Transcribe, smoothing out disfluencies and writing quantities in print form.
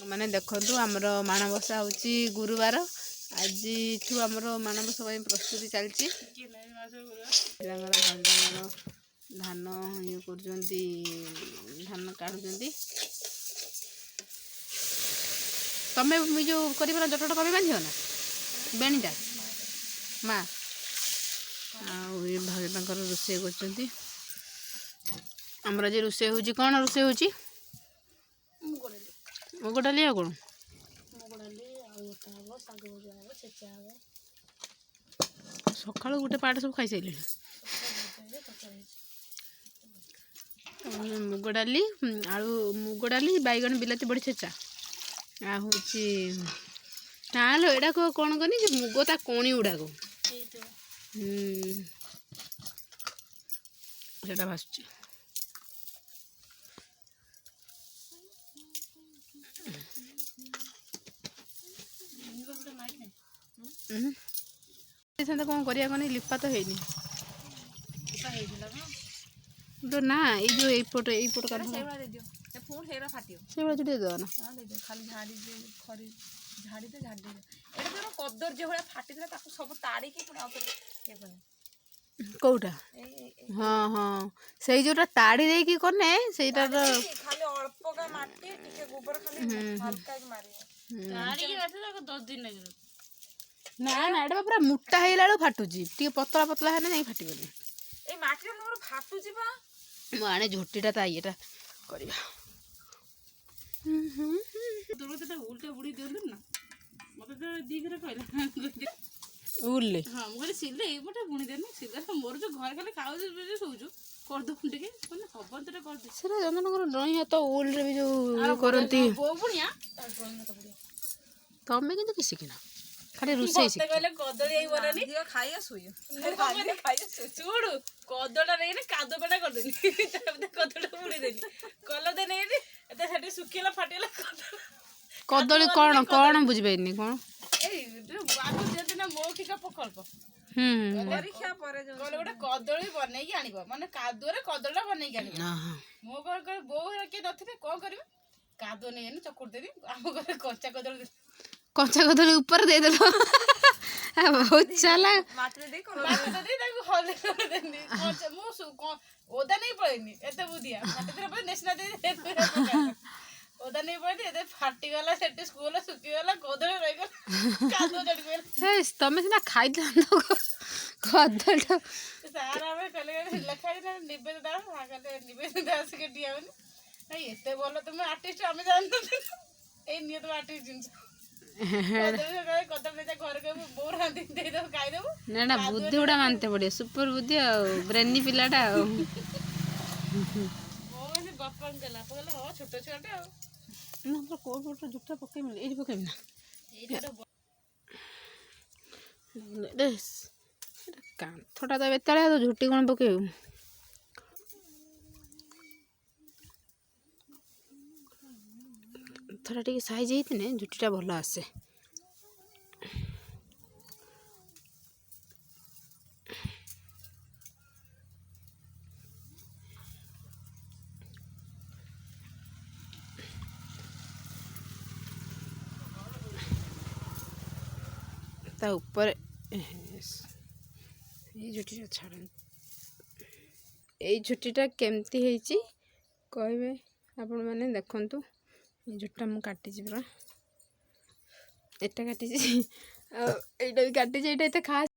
माने देखो आमर माणबसा हूँ गुरुवार आज आमर माणबसा प्रस्तुति चलती धान ये कर धान काढ़ुंट तुम्हें जो कर जटटा तुम्हें बांध ना बेणीटा माँ आर रोसे कर रोसे हूँ कौन रोसे हूँ मुग डाली आ कौन सका गोटे पार्ट सब खाई सारे मुग डाली आलू मुग डाली बैगन बिलाती बड़ी छेचा आ हूँ ना लो एटा कौन कनी मुग ता कणी गुड़ाक सेटा भासुची कौन करा लिपा तो है तो ना ये जो यपट का से दे ना खाली झाड़ी खरी झाड़ी दे झाड़ी दे कदर जो भाई फाटी सब ताड़ी कौटा हाँ हाँ से जोटा ताड़ी दे कि कने सेटा खाली अल्प का माटी टिके गोबर खाली हल्का मारी ताड़ी के बैठे 10 दिन लगे ना ना एटा पूरा मोटा हेला लो फाटुजी टिके पतला पतला है नहीं फाटी गली ए माटी नोर फाटुजी बा मु आने झोटीटा ता येटा करबा तोर तो उल्टे बुड़ी देंदु ना मते तो दी घरे कहले उल्ले हां मु कहले सिले ए बटे बुणी देनी सिले मोर जो घर खाली खाउ जे सोजु कर दो टिके माने खबर तोरे कर दे सेरा जननकर ड्राइंग हाथ उल रे भी जो करंती बो बुणिया ड्राइंग तो बुढ़िया तमे किंतु किसी किना खाली रुसई मते कहले कदड़ी आई बोलानी दियो खाइया सुइयो खाइया सुडू कदड़ा रे कादो पेटा कर देनी तब कदड़ा बुड़ी देनी कल दे नहीं एते सेठी सुखिला फाटिला कदली कौन कौन बुझबेनी कौन ए जो बाबू जेते ना मौखिक प्रकल्प परीक्षा परे जो कहले गोटे कदली बनै के आनिबो माने कादो रे कदड़ा बनै के आनिबो मो कर बो के नथिबे को करबे कादो नै एने चकुर देनी हम घर कच्चा कदली ऊपर दे देलो बहुत चाला मात्र दे ताको हल कर देनी कच्चा मो ओदा नहीं पड़ेनी एते बुदिया मात्र पर नेसना दे ओदा नहीं पड़े एते फाटी गला सेटे स्कूल सुकी गला कदली रह गला कादो जड़ी गेल ए तमे सिना खाइ दंदो कदल सारा में कले लिखाई ना निवेद दास आगले निवेद दास के दियावनी नहीं एते बोलो तुम आर्टिस्ट हमें जानतो ए निये तो आर्टिस्ट जिंस कदम घर के बोर हां दे दो खाइ देबो ना ना बुद्धि उड़ा मानते पड़े सुपर बुद्धि ब्रेनी पिलाटा ओ से बपन देला पगला हो छोटो छोटे आ ना तो कोड फोटो जुटा पके मिले एही पके ना देस कांथटा तो बेताले तो झुटी कोन पके थोड़ा टिके साइज हेतने झुटीटा भल आसे ता ऊपर ये झुटीटा छाड़ ये झुटीटा केमती हेची कहबे आपण माने देखंतु ये झुटा मु काटी पूरा एटा काटी एटा भी काटी एटा खास